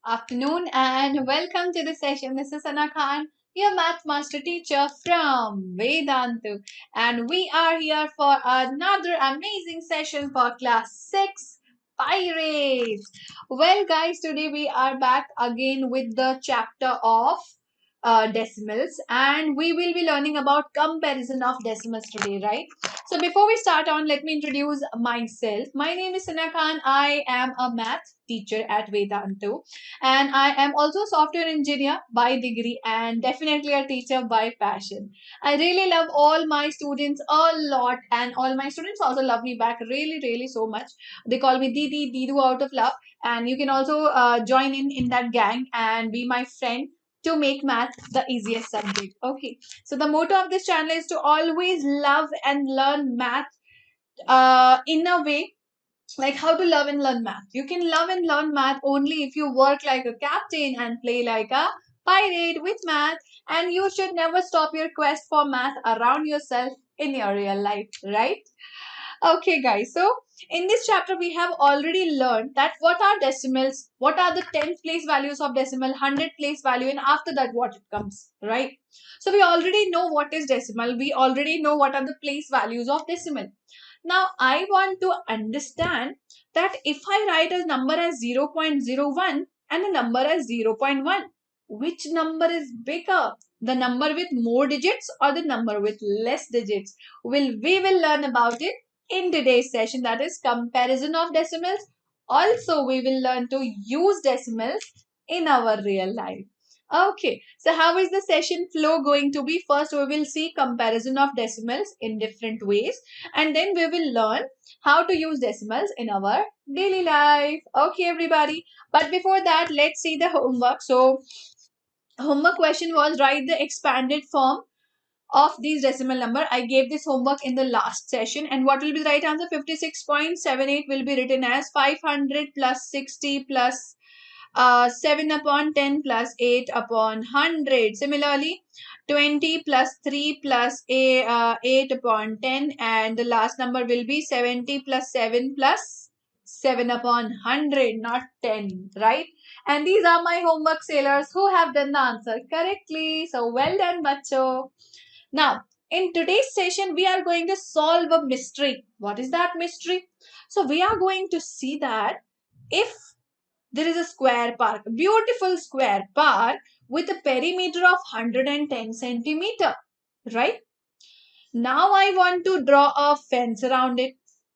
afternoon and welcome to the session. This is Sana Khan, your math master teacher from Vedantu, and we are here for another amazing session for class 6 Pirates. Well, guys, today we are back again with the chapter of decimals, and we will be learning about comparison of decimals today, right? So before we start on, let me introduce myself. My name is Sana Khan. I am a math teacher at Vedantu, and I am also a software engineer by degree and definitely a teacher by passion. I really love all my students a lot, and all my students also love me back really so much. They call me Didi Didu out of love, and you can also join in that gang and be my friend to make math the easiest subject. Okay, so the motto of this channel is to always love and learn math in a way like how to love and learn math. You can love and learn math only if you work like a captain and play like a pirate with math, and you should never stop your quest for math around yourself in your real life, right? Okay, guys. So in this chapter, we have already learned that what are decimals, what are the 10th place values of decimal, 100th place value, and after that, what it comes, right? So we already know what is decimal. We already know what are the place values of decimal. Now, I want to understand that if I write a number as 0.01 and a number as 0.1, which number is bigger? The number with more digits or the number with less digits? We will learn about it in today's session, that is comparison of decimals. Also, we will learn to use decimals in our real life. Okay, so how is the session flow going to be? First, we will see comparison of decimals in different ways, and then we will learn how to use decimals in our daily life. Okay, everybody. But before that, let's see the homework. So, homework question was write the expanded form of these decimal number. I gave this homework in the last session, and what will be the right answer? 56.78 will be written as 500 plus 60 plus 7 upon 10 plus 8 upon 100. Similarly, 20 plus 3 plus 8 upon 10, and the last number will be 70 plus 7 plus 7 upon 100, not 10, right? And these are my homework sailors who have done the answer correctly. So well done, bacho. Now, in today's session, we are going to solve a mystery. What is that mystery? So, we are going to see that if there is a square park, a beautiful square park with a perimeter of 110 centimeter, right? Now, I want to draw a fence around it.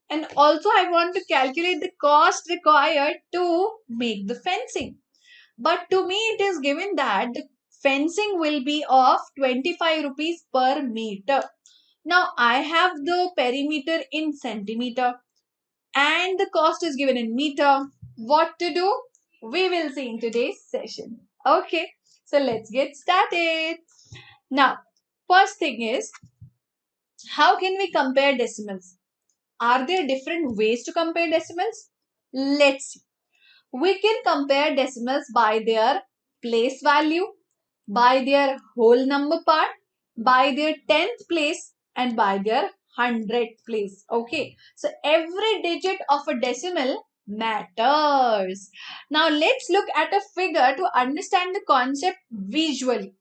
And also, I want to calculate the cost required to make the fencing. But to me, it is given that the fencing will be of 25 rupees per meter. Now, I have the perimeter in centimeter and the cost is given in meter. What to do? We will see in today's session. Okay, so let's get started. Now, first thing is, how can we compare decimals? Are there different ways to compare decimals? Let's see. We can compare decimals by their place value, by their whole number part, by their 10th place, and by their 100th place. Okay, so every digit of a decimal matters. Now let's look at a figure to understand the concept visually.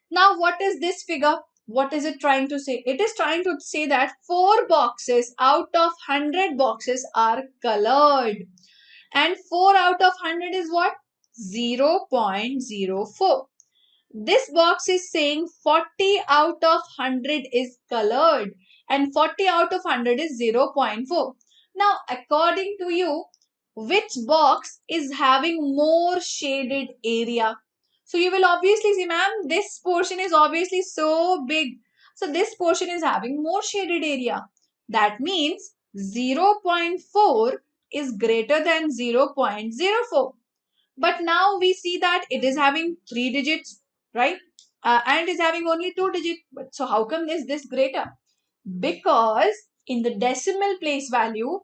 Now, what is this figure? What is it trying to say? It is trying to say that 4 boxes out of 100 boxes are colored. And 4 out of 100 is what? 0.04. This box is saying 40 out of 100 is colored and 40 out of 100 is 0.4. Now, according to you, which box is having more shaded area? So, you will obviously see, ma'am, this portion is obviously so big. So, this portion is having more shaded area. That means 0.4 is greater than 0.04. But now we see that it is having 3 digits, right? And is having only 2 digits. But so how come is this greater? Because in the decimal place value,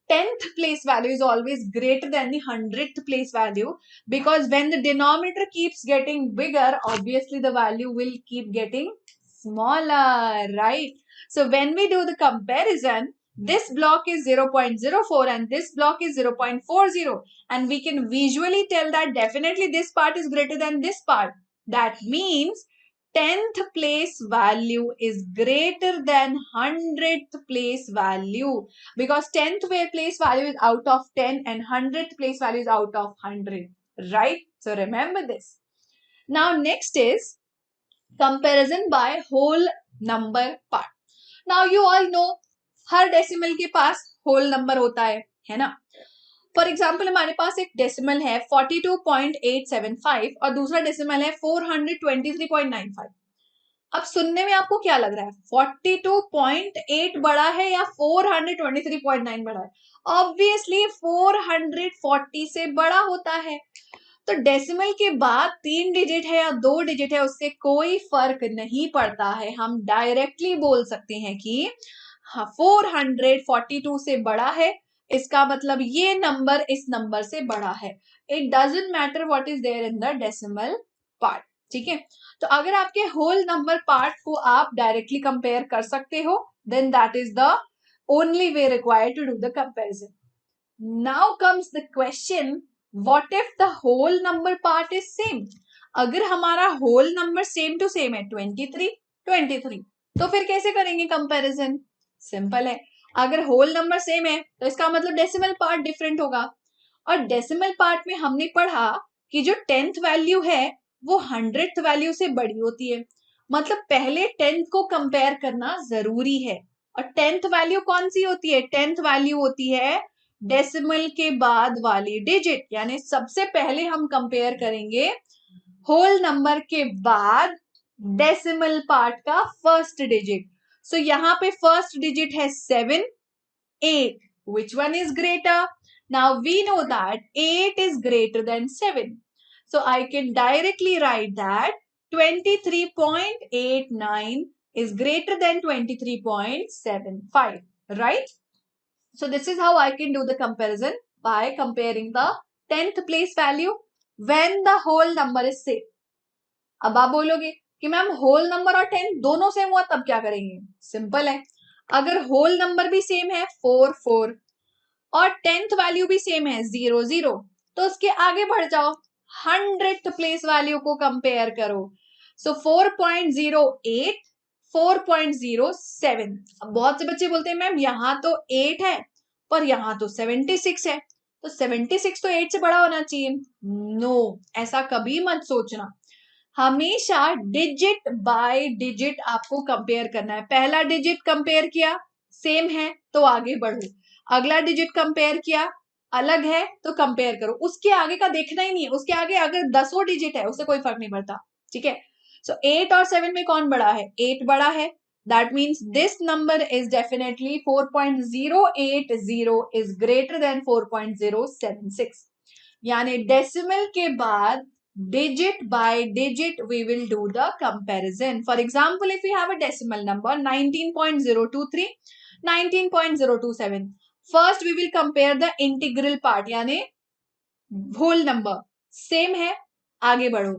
10th place value is always greater than the 100th place value, because when the denominator keeps getting bigger, obviously the value will keep getting smaller, right? So when we do the comparison, this block is 0.04 and this block is 0.40, and we can visually tell that definitely this part is greater than this part. That means 10th place value is greater than 100th place value, because 10th place value is out of 10 and 100th place value is out of 100, right? So remember this. Now next is comparison by whole number part. Now you all know her decimal के पास whole number होता है ना. For example हमारे पास एक decimal है 42.875 और दूसरा decimal है 423.95. अब सुनने में आपको क्या लग रहा है, 42.8 बड़ा है या 423.9 बड़ा है? ऑब्वियसली 440 से बड़ा होता है. तो डेसिमल के बाद 3 डिजिट है या 2 डिजिट है उससे कोई फर्क नहीं पड़ता है. हम डायरेक्टली बोल सकते हैं कि 442 से बड़ा है, इसका मतलब ये नंबर इस नंबर से बड़ा है. It doesn't matter what is there in the decimal part. ठीक है, तो अगर आपके होल नंबर पार्ट को आप डायरेक्टली कंपेयर कर सकते हो, then that is the only way required to do the comparison. Now comes the question, what if the whole number part is same? अगर हमारा whole number same to same है 23, तो फिर कैसे करेंगे कंपैरिजन? सिंपल है, अगर होल नंबर सेम है तो इसका मतलब डेसिमल पार्ट डिफरेंट होगा. और डेसिमल पार्ट में हमने पढ़ा कि जो 10th वैल्यू है वो 100th वैल्यू से बड़ी होती है. मतलब पहले 10th को कंपेयर करना जरूरी है. और 10th वैल्यू कौन सी होती है? 10th वैल्यू होती है डेसिमल के बाद वाली डिजिट. यानी सबसे पहले हम कंपेयर करेंगे होल नंबर के बाद डेसिमल पार्ट का फर्स्ट डिजिट. सो यहाँ पे फर्स्ट डिजिट है 7, 8. Which one is greater? Now we know that 8 is greater than 7. So I can directly write that 23.89 is greater than 23.75, right? So this is how I can do the comparison by comparing the 10th place value when the whole number is same. अब आप बोलोगे कि ma'am whole number और 10 दोनों same हुआ तब क्या करेंगे? सिंपल है, अगर होल नंबर भी सेम है 4, 4 और 10th वैल्यू भी सेम है 0, 0, तो उसके आगे बढ़ जाओ, 100th प्लेस वैल्यू को कंपेयर करो. सो 4.08, 4.07. अब बहुत से बच्चे बोलते हैं मैम यहाँ तो 8 है पर यहाँ तो 76 है, तो 76 तो 8 से बड़ा होना चाहिए. नो, ऐसा कभी मत सोचना. हमेशा डिजिट बाय डिजिट आपको कंपेयर करना है. पहला डिजिट कंपेयर किया, सेम है तो आगे बढ़ो. अगला डिजिट कंपेयर किया, अलग है तो कंपेयर करो. उसके आगे का देखना ही नहीं है. उसके आगे अगर 10वां डिजिट है उससे कोई फर्क नहीं पड़ता. ठीक है, सो 8 और 7 में कौन बड़ा है? 8 बड़ा है. That means this number is definitely 4.080 is greater than 4.076. यानी डेसिमल के बाद digit by digit we will do the comparison. For example, if we have a decimal number 19.023, 19.027, first we will compare the integral part यानी whole number. Same है, आगे बढ़ो.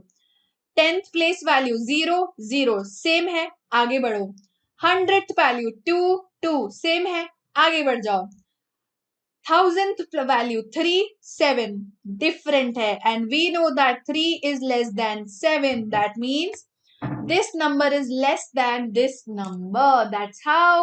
10th place value 0, 0, same है, आगे बढ़ो. 100th value 2, 2, same है, आगे बढ़ जाओ. 1000th value 3, 7, different hai, and we know that 3 is less than 7. That means this number is less than this number. That's how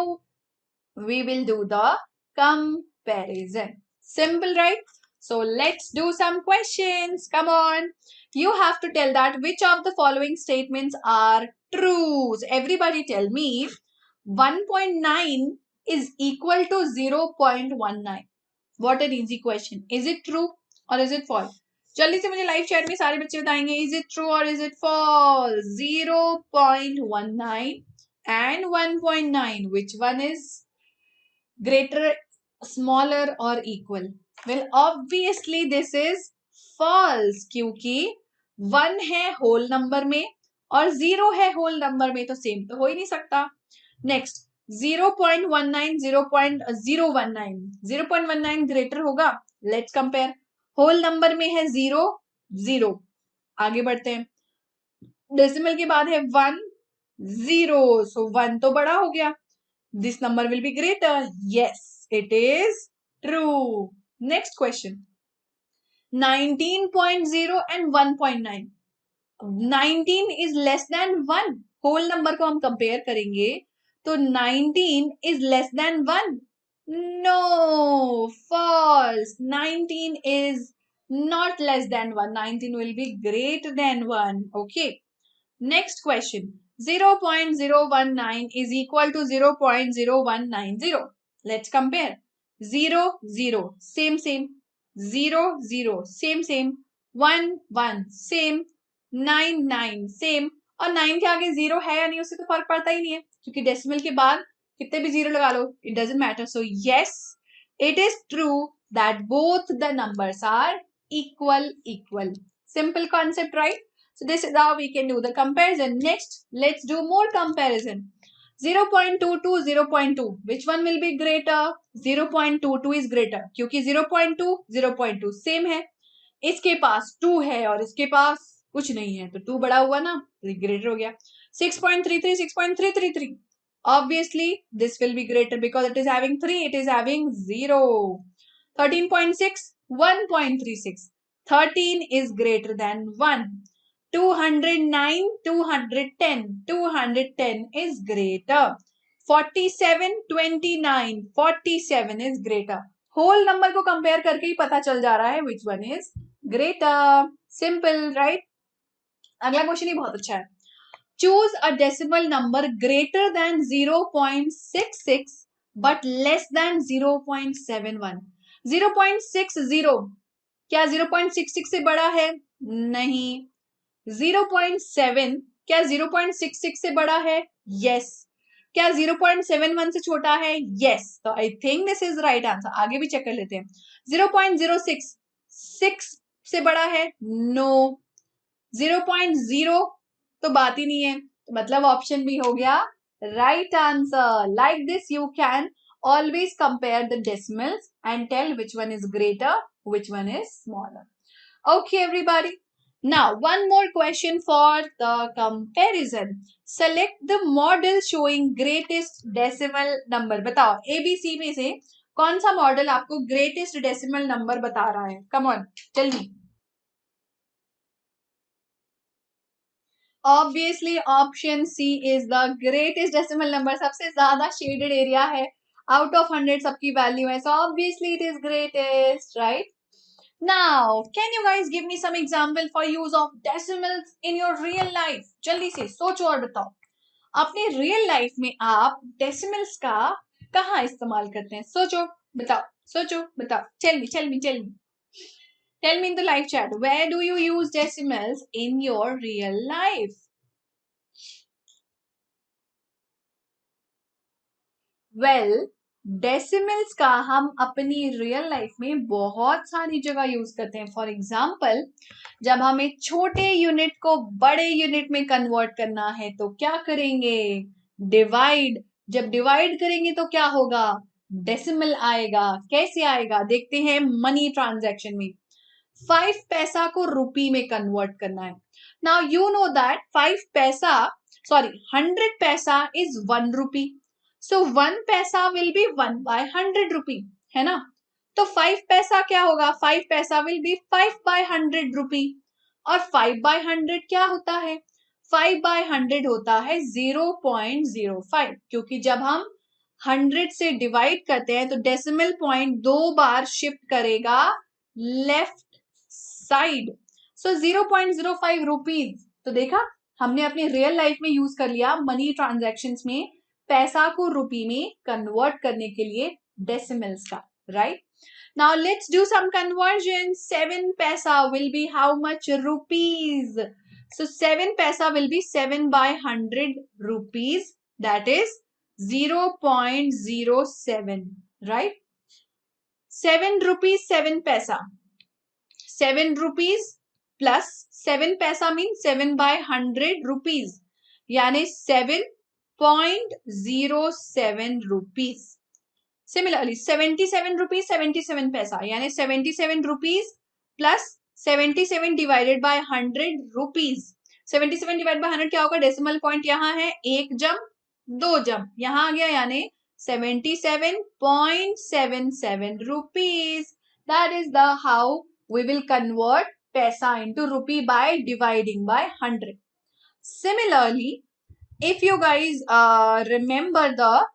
we will do the comparison. Simple, right? So let's do some questions. Come on. You have to tell that which of the following statements are true. Everybody tell me 1.9 is equal to 0.19. What an easy question. Is it true or is it false? जल्दी से मुझे live chat में सारे बच्चे बताएंगे. Is it true or is it false? 0.19 and 1.9. Which one is greater, smaller or equal? Well, obviously this is false क्योंकि 1 है whole number में और 0 है होल नंबर में, तो सेम तो हो ही नहीं सकता. नेक्स्ट 0.19, 0.019, 0.19 ग्रेटर होगा. Let's compare. होल नंबर में है 0, 0, आगे बढ़ते हैं. डेसिमल के बाद है 1, 0, सो 1 तो बड़ा हो गया. This number will be greater. Yes, it is true. Next question. 19.0 and 1.9. 19 is less than 1. Whole number को हम compare करेंगे तो 19 is less than 1. No, false. 19 is not less than 1. 19 will be greater than 1. Okay. Next question. 0.019 is equal to 0.0190. Let's compare. 0, 0, same, same. 0, 0, same, same. 1, 1, same. 9, 9, same. और 9 के आगे 0 है या नहीं उससे तो फर्क पड़ता ही नहीं है क्योंकि डेसिमल के बाद कितने भी 0 लगा लो it doesn't matter. So yes, it is true that both the numbers are equal. Simple concept, right? So this is how we can do the comparison. Next, let's do more comparison. 0.22, 0.2. Which one will be greater? 0.22 is greater. क्योंकि 0.2, 0.2 same है. इसके पास 2 है और इसके पास कुछ नहीं है तो 2 बड़ा हुआ ना तो ग्रेटर हो गया. 6.33, 6.333. Obviously, this will be greater because it is having 3, it is having 0. 13.6, 1.36. 13 is greater than 1. 209, 210. 210 is greater. 47, 29. 47 is greater. Whole number को compare करके ही पता चल जा रहा है which one is greater. Simple, right? अगला क्वेश्चन ही बहुत अच्छा है. Choose a decimal number greater than 0.66 but less than 0.71. 0.60 क्या 0.66 से बड़ा है? नहीं. 0.7 क्या 0.66 से बड़ा है? Yes. क्या 0.71 से छोटा है? Yes. तो I think this is right answer. आगे भी चेक कर लेते हैं. 0.06 6 से बड़ा है? No. 0.0 तो बात ही नहीं है तो मतलब ऑप्शन भी हो गया right answer. Like this you can always compare the decimals and tell which one is greater, which one is smaller. Okay everybody. Now one more question for the comparison. Select the model showing greatest decimal number. बताओ ABC में से कौन सा model आपको greatest decimal number बता रहा है? Come on, tell me. Obviously option C is the greatest decimal number. सबसे ज्यादा shaded area है. Out of 100 सबकी value है. So obviously it is greatest, right? Now, can you guys give me some example for use of decimals in your real life? जल्दी से सोचो और बताओ. अपने real life में आप decimals का कहाँ इस्तेमाल करते हैं? सोचो, बताओ, सोचो, बताओ. Tell me, tell me, tell me. Tell me in the live chat, where do you use decimals in your real life? Well, decimals का हम अपनी real life में बहुत सारी जगह यूज करते हैं. For example, जब हमें छोटे यूनिट को बड़े यूनिट में कन्वर्ट करना है तो क्या करेंगे? डिवाइड. जब डिवाइड करेंगे तो क्या होगा? डेसिमल आएगा. कैसे आएगा? देखते हैं मनी ट्रांजैक्शन में. 5 पैसा को रुपी में कन्वर्ट करना है. नाउ यू नो दैट 100 पैसा इज 1 रुपी. सो 1 पैसा विल बी 1 by 100 रुपी, है ना? तो 5 पैसा क्या होगा? 5 पैसा विल बी 5 by 100 रुपी. और 5 by 100 क्या होता है? 5 by 100 होता है 0.05. क्योंकि जब हम 100 से डिवाइड करते हैं तो डेसिमल पॉइंट 2 बार शिफ्ट करेगा लेफ्ट साइड. सो 0.05 रुपीज. तो देखा, हमने अपने रियल लाइफ में यूज कर लिया मनी ट्रांजैक्शंस में पैसा को रुपी में कन्वर्ट करने के लिए डेसिमल्स का, right? Now let's do some conversion. 7 paisa will be how much rupees? So 7 paisa will be 7 by 100 rupees. That is 0.07, right? 7 rupees 7 paisa. 7 rupees plus 7 paisa means 7 by 100 rupees. यानी 7.07 rupees. Similarly, 77 rupees 77 paisa. यानी 77 rupees plus 77 divided by 100 rupees. 77 divided by 100 क्या होगा? Decimal point यहाँ है 1 जम 2 जम यहाँ आ गया यानी 77.77 rupees. That is the how we will convert paisa into rupee by dividing by 100. Similarly, if you guys remember the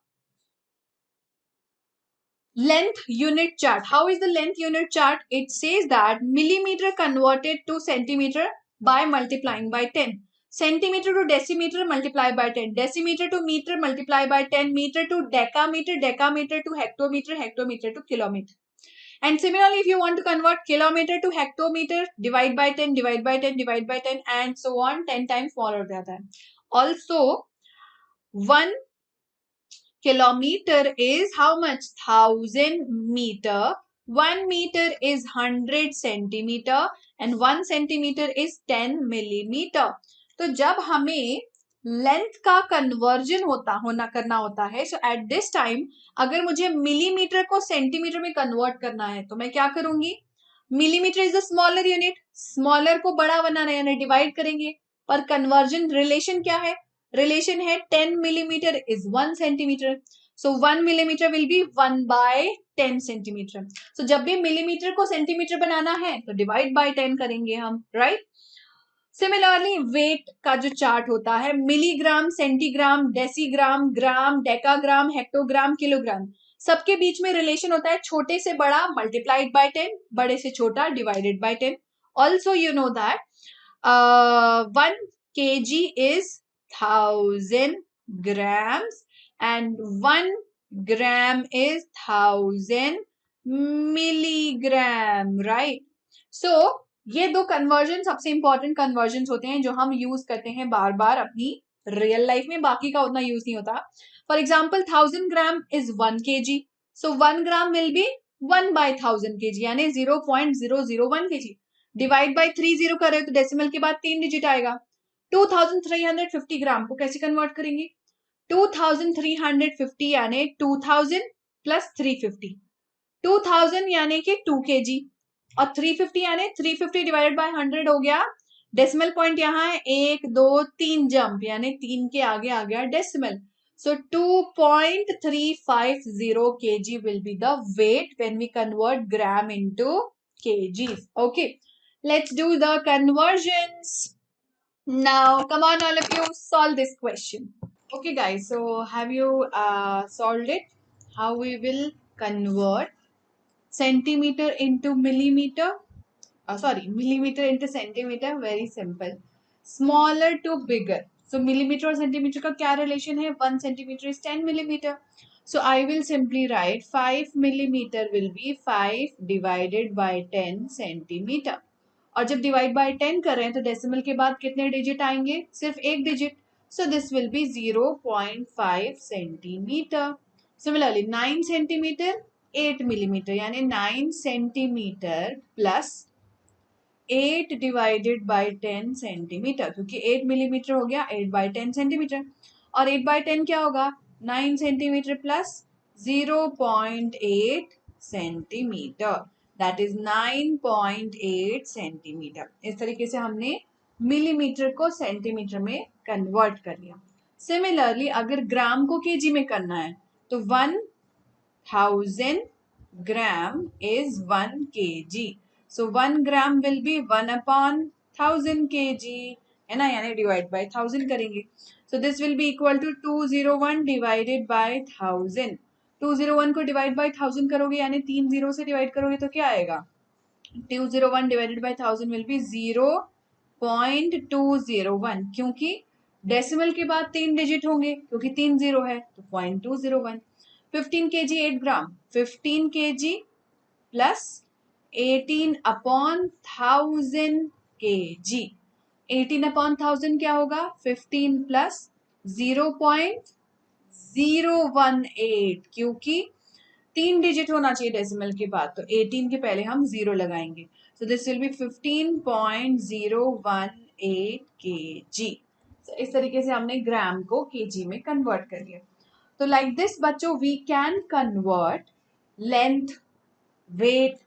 length unit chart. How is the length unit chart? It says that millimeter converted to centimeter by multiplying by 10. Centimeter to decimeter multiply by 10. Decimeter to meter multiply by 10. Meter to decameter. Decameter to hectometer. Hectometer to kilometer. And similarly, if you want to convert kilometer to hectometer, divide by 10, divide by 10, divide by 10, and so on, 10 times more हो जाता है. Also, 1 kilometer is how much? 1000 meter. 1 meter is 100 centimeter and 1 centimeter is 10 millimeter. तो जब हमें length का conversion करना होता है, सो एट दिस टाइम अगर मुझे मिलीमीटर को सेंटीमीटर में कन्वर्ट करना है तो मैं क्या करूंगी? Millimetre is the smaller unit, smaller को बड़ा बनाना है यानी डिवाइड करेंगे, पर कन्वर्जन रिलेशन क्या है? रिलेशन है 10 millimeter is 1 centimeter. So 1 millimeter will be 1 by 10 centimeter. So जब भी मिलीमीटर को सेंटीमीटर बनाना है तो डिवाइड बाय 10 करेंगे हम, राइट? सिमिलरली वेट का जो चार्ट होता है, मिलीग्राम, सेंटीग्राम, डेसीग्राम, ग्राम, डेकाग्राम, हेक्टोग्राम, किलोग्राम, सबके बीच में रिलेशन होता है छोटे से बड़ा मल्टीप्लाइड बाय 10, बड़े से छोटा divided by 10. Also you know that 1 kg is 1000 grams and 1 gram is 1000 milligram, right? So ये दो कन्वर्जन सबसे इंपॉर्टेंट कन्वर्जन होते हैं जो हम यूज करते हैं बार बार अपनी रियल लाइफ में, बाकी का उतना यूज नहीं होता. For example 1000 gram is 1 kg. So 1 gram will be 1 by 1000 kg यानी 0.001 kg. डिवाइड बाय 30 कर रहे हो तो डेसिमल के बाद 3 डिजिट आएगा. 2350 ग्राम को कैसे कन्वर्ट करेंगे? 2350 यानी 2000 प्लस 350. 2000 यानी कि 2 kg और 350 यानी 350 डिवाइडेड बाय 100 हो गया. डेसिमल पॉइंट यहाँ है 1 2 3 जंप यानी 3 के आगे आ गया decimal. So 2.350 kg will be the weight when we convert gram into kgs. Okay, let's do the conversions. Now, come on, all of you, solve this question. Okay, guys, so have you solved it? How we will convert centimeter into millimeter? Sorry, millimeter into centimeter. Very simple. Smaller to bigger. So, millimeter और centimeter का क्या relation है? 1 centimeter is 10 millimeter. So, I will simply write 5 millimeter will be 5 divided by 10 centimeter. और जब divide by 10 कर रहे हैं तो डेसिमल के बाद कितने डिजिट आएंगे? सिर्फ एक digit. So this will B 0.5 centimetre. Similarly 9 centimetre 8 millimetre यानी 9 centimetre plus 8 divided by 10 centimetre, क्योंकि 8 मिलीमीटर हो गया 8 बाय 10 सेंटीमीटर. और 8 बाय 10 क्या होगा? 9 centimetre plus 0.8 centimetre, that is 9.8 centimetre. इस तरीके से हमने मिलीमीटर को सेंटीमीटर में कन्वर्ट कर लिया. सिमिलरली अगर ग्राम को केजी में करना है तो 1000 gram is 1 kg. So 1 gram will be 1 upon 1000 kg है ना, यानी डिवाइड बाय 1000 करेंगे. So this will be equal to 201 divided by 1000. 201 को डिवाइड बाय 1000 करोगे यानी 3 0 से डिवाइड करोगे तो क्या आएगा? 201 डिवाइडेड बाय 1000 will be 0.201, क्योंकि डेसिमल के बाद 3 डिजिट होंगे क्योंकि 3 0 है तो 0.201. 15 kg 8 ग्राम, 15 kg plus 18 upon 1000 kg. 18 upon 1000 क्या होगा? 15 प्लस 0.018, क्योंकि 3 डिजिट होना चाहिए डेसिमल के बाद तो 18 के पहले हम 0 लगाएंगे. सो this will B 15.018 kg. So, इस तरीके से हमने ग्राम को केजी में कन्वर्ट कर लिया. तो लाइक दिस बच्चों we can convert length, weight,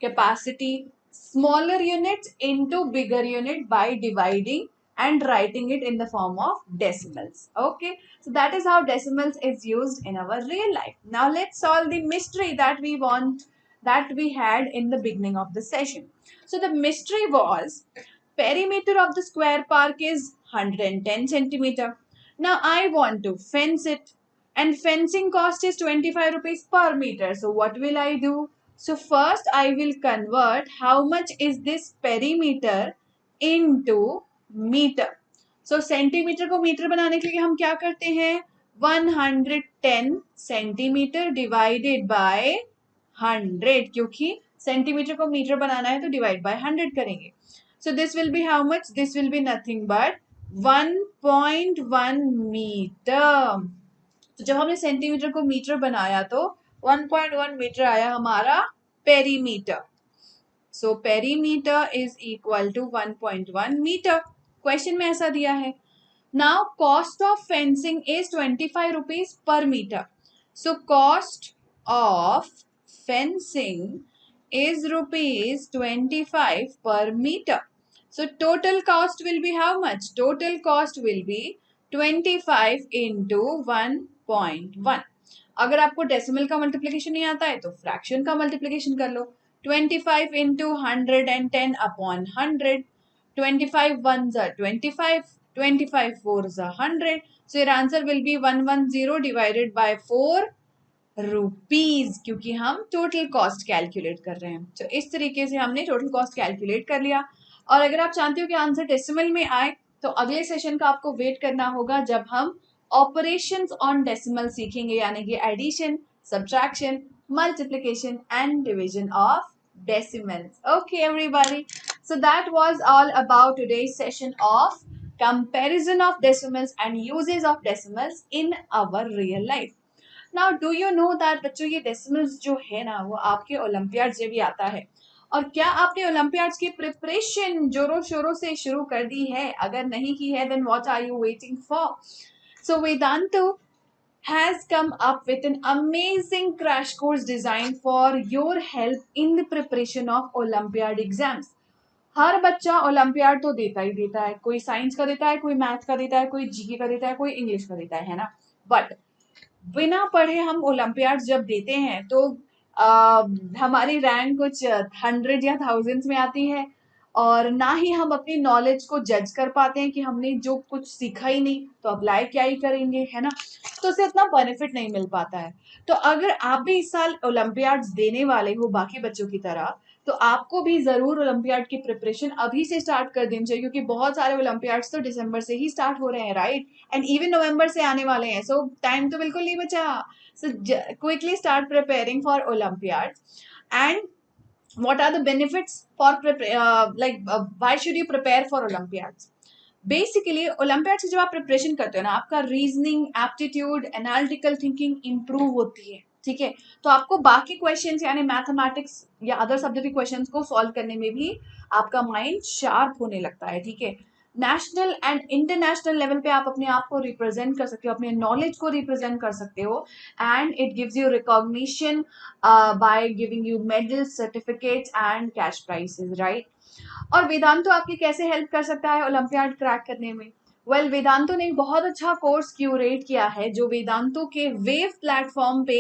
capacity, smaller units into bigger unit by dividing and writing it in the form of decimals. Okay, so that is how decimals is used in our real life. Now let's solve the mystery that we had in the beginning of the session. So the mystery was perimeter of the square park is 110 centimeter. Now I want to fence it, and fencing cost is 25 rupees per meter. So what will I do? So first I will convert how much is this perimeter into metre. So centimetre को metre बनाने के लिए हम क्या करते हैं, 110 centimetre divided by 100, क्योंकि centimetre को मीटर बनाना है तो डिवाइड बाय 100 करेंगे. So this will be how much, this will be nothing but 1.1 metre. तो जब हमने सेंटीमीटर को मीटर बनाया तो 1.1 मीटर आया हमारा perimeter. So perimeter is equal to 1.1 metre. Question में ऐसा दिया है. Now cost of fencing is 25 rupees per metre. So cost of fencing is rupees 25 per meter. So total cost will be how much? Total cost will be 25 into 1.1. अगर आपको decimal का multiplication नहीं आता है तो फ्रैक्शन का multiplication कर लो. 25 into 110 upon 100. 25 ones are 25. 25 fours are 100. So your answer will be 110 divided by 4 rupees, क्योंकि हम टोटल कॉस्ट कैलकुलेट कर रहे हैं. तो इस तरीके से हमने टोटल कॉस्ट कैलकुलेट कर लिया. और अगर आप चाहते हो कि आंसर डेसिमल में आए तो अगले सेशन का आपको वेट करना होगा जब हम ऑपरेशंस ऑन डेसिमल सीखेंगे, यानी कि addition, subtraction, multiplication and division of decimals. Okay everybody, so that was all about today's session of comparison of decimals and uses of decimals in our real life. Now do you know that बच्चों, ये decimals जो है ना वो आपके Olympiads में भी आता है. और क्या आपने ओलंपियाड्स की प्रिपरेशन जोरों शोरों से शुरू कर दी है? अगर नहीं की है then what are you waiting for? So Vedantu has come up with an amazing crash course designed for your help in the preparation of Olympiad exams. हर बच्चा ओलंपियाड तो देता ही देता है. कोई साइंस का देता है, कोई मैथ का देता है, कोई जीके का देता है, कोई इंग्लिश का देता है ना. बट बिना पढ़े हम ओलंपियाड जब देते हैं तो हमारी रैंक कुछ 100 या 1000 में आती है, और ना ही हम अपनी नॉलेज को जज कर पाते हैं कि हमने जो कुछ सीखा ही नहीं तो अप्लाई क्या ही करेंगे, है ना. तो उससे इतना बेनिफिट नहीं मिल पाता है. तो अगर आप भी इस साल ओलंपियाड्स देने वाले हो बाकी बच्चों की तरह, तो आपको भी जरूर ओलंपियाड की प्रिपरेशन अभी से स्टार्ट कर देनी चाहिए, क्योंकि बहुत सारे ओलंपियाड्स तो दिसंबर से ही स्टार्ट हो रहे हैं, राइट, एंड इवन नवंबर से आने वाले हैं. सो टाइम तो बिल्कुल नहीं बचा. So quickly start preparing for olympiad. And what are the benefits for why should you prepare for olympiads? Basically olympiad से जब आप प्रिपरेशन करते हो ना, आपका reasoning, aptitude, analytical thinking improve होती है. ठीक है, तो आपको बाकी क्वेश्चंस यानी मैथमेटिक्स या अदर सब्जेक्ट के क्वेश्चंस को सॉल्व करने में भी आपका माइंड शार्प होने लगता है. ठीक है, नेशनल एंड इंटरनेशनल लेवल पे आप अपने आप को रिप्रेजेंट कर सकते हो, अपने नॉलेज को रिप्रेजेंट कर सकते हो, and it gives you recognition by giving you medals, certificates and cash prices, right. और वेदांतो आपकी कैसे हेल्प कर सकता है ओलंपियाड क्रैक करने में? वेल, वेदांतो ने एक बहुत अच्छा कोर्स क्यूरेट किया है जो वेदांतो के वेव प्लेटफॉर्म पे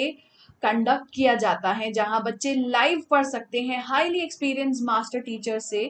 कंडक्ट किया जाता है, जहां बच्चे लाइव पढ़ सकते हैं हाईली एक्सपीरियंस मास्टर टीचर से,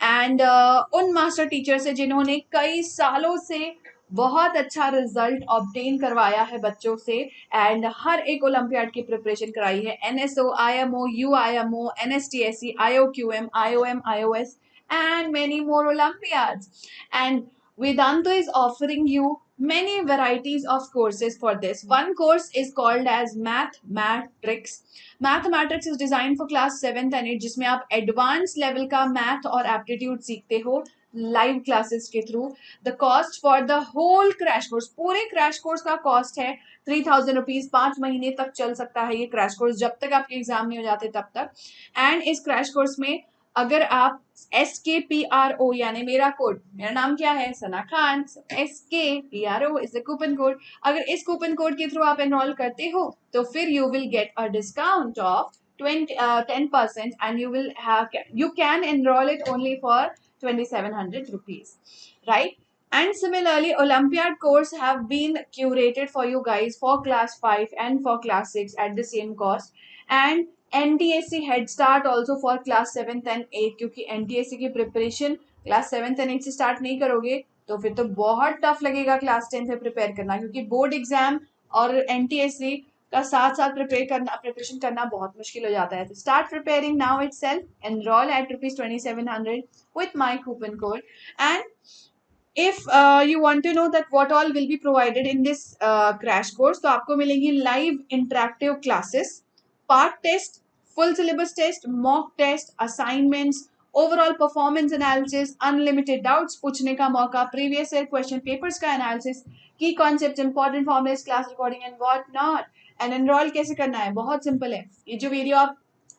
एंड उन मास्टर टीचर से जिन्होंने कई सालों से बहुत अच्छा रिजल्ट ऑब्टेन करवाया है बच्चों से, एंड हर एक ओलंपियाड की प्रिपरेशन कराई है. NSO, IMO, UIMO, NSTSC, IOQM, IOM, IOS and many more Olympiads. And Vedantu is offering you many varieties of courses for this. One course is called as Mathmatrix. Mathematrix is designed for class 7th and 8th, जिसमें आप advanced level का math और aptitude सीखते हो live classes के through. The cost for the whole crash course, पूरे crash course का cost है 3000 रुपीज. 5 महीने तक चल सकता है ये क्रैश कोर्स, जब तक आपके एग्जाम नहीं हो जाते तब तक. एंड इस क्रैश कोर्स में अगर आप SKPRO यानी मेरा कोड, मेरा नाम क्या है, Sana Khan, SKPRO is the coupon code. अगर इस कूपन कोड के थ्रू आप एनरोल करते हो तो फिर you will get a discount of 10% and you can enroll it only for 2700 rupees, right? And similarly, Olympiad course have been curated for you guys for class 5 and for class 6 at the same cost. And NTSC Head Start also for class 7th and 8th, क्योंकि NTSC की preparation class 7th and 8th से start नहीं करोगे तो फिर तो बहुत tough लगेगा क्लास 10th में प्रिपेयर करना, क्योंकि बोर्ड एग्जाम और NTSC का साथ साथ प्रिपरेशन करना बहुत मुश्किल हो जाता है. तो start preparing now itself. Enroll at ₹2700 with my coupon code. And if you want to know that what all will be provided in this crash course, तो आपको मिलेंगी live interactive classes, part test, full syllabus test, mock test, assignments, overall performance analysis, unlimited doubts पूछने का मौका, previous year question papers का analysis, key concepts, important formulas, class recording and what not. And enroll कैसे करना है? बहुत simple है. ये जो वीडियो आप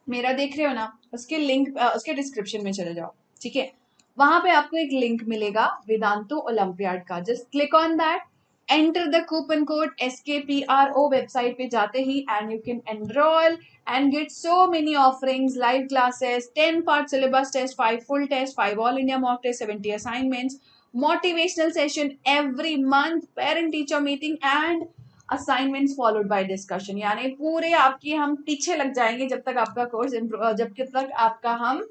मेरा देख रहे हो ना, उसके लिंक उसके डिस्क्रिप्शन में चले जाओ, ठीक है. वहां पे आपको एक लिंक मिलेगा वेदांतु ओलंपियाड का. Just click on that, enter the coupon code SKPRO website पे जाते ही, and you can enrol and get so many offerings, live classes, 10-part syllabus test, 5 full tests, 5 all India mock tests, 70 assignments, motivational session every month, parent teacher meeting and assignments followed by discussion. यानी पूरे आपकी हम पीछे लग जाएंगे जब तक आपका कोर्स जब तक आपका हम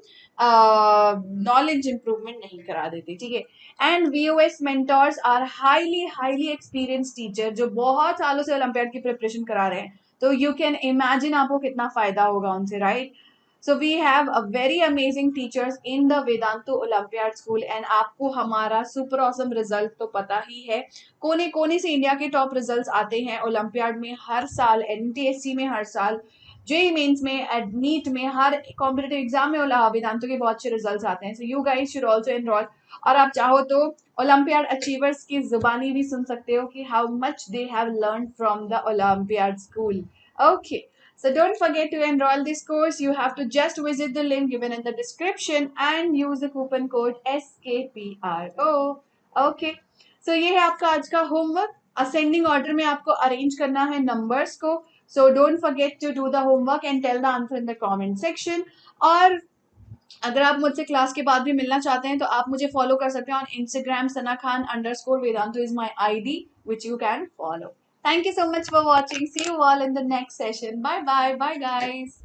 नॉलेज इंप्रूवमेंट नहीं करा देते, ठीक है. And VOS mentors are highly highly experience teacher जो बहुत सालों से ओलंपियाड की प्रिपरेशन करा रहे हैं. तो यू कैन इमेजिन आपको कितना फायदा होगा उनसे, right. So we have a very amazing teachers in the Vedantu Olympiad School and आपको हमारा super awesome result तो पता ही है. कोने कोने से इंडिया के टॉप रिजल्ट्स आते हैं ओलंपियाड में हर साल, NTSC में हर साल, जेई मेंस में, नीट में, हर कॉम्पिटिटिव एग्जाम में वेदांतु के बहुत अच्छे रिजल्ट्स आते हैं. So you guys should also enrol. और आप चाहो तो ओलंपियाड अचीवर्स की जुबानी भी सुन सकते हो कि how much they have learn from the olympiad school. Okay. So don't forget to enroll this course. You have to just visit the link given in the description and use the coupon code SKPRO. Okay. So ये है आपका आज का homework. Ascending order में आपको arrange करना है numbers को. So don't forget to do the homework and tell the answer in the comment section. और अगर आप मुझसे क्लास के बाद भी मिलना चाहते हैं तो आप मुझे फॉलो कर सकते हैं on Instagram. Sanakhan_Vedantu is my ID which you can follow. Thank you so much for watching. See you all in the next session. Bye bye. Bye guys.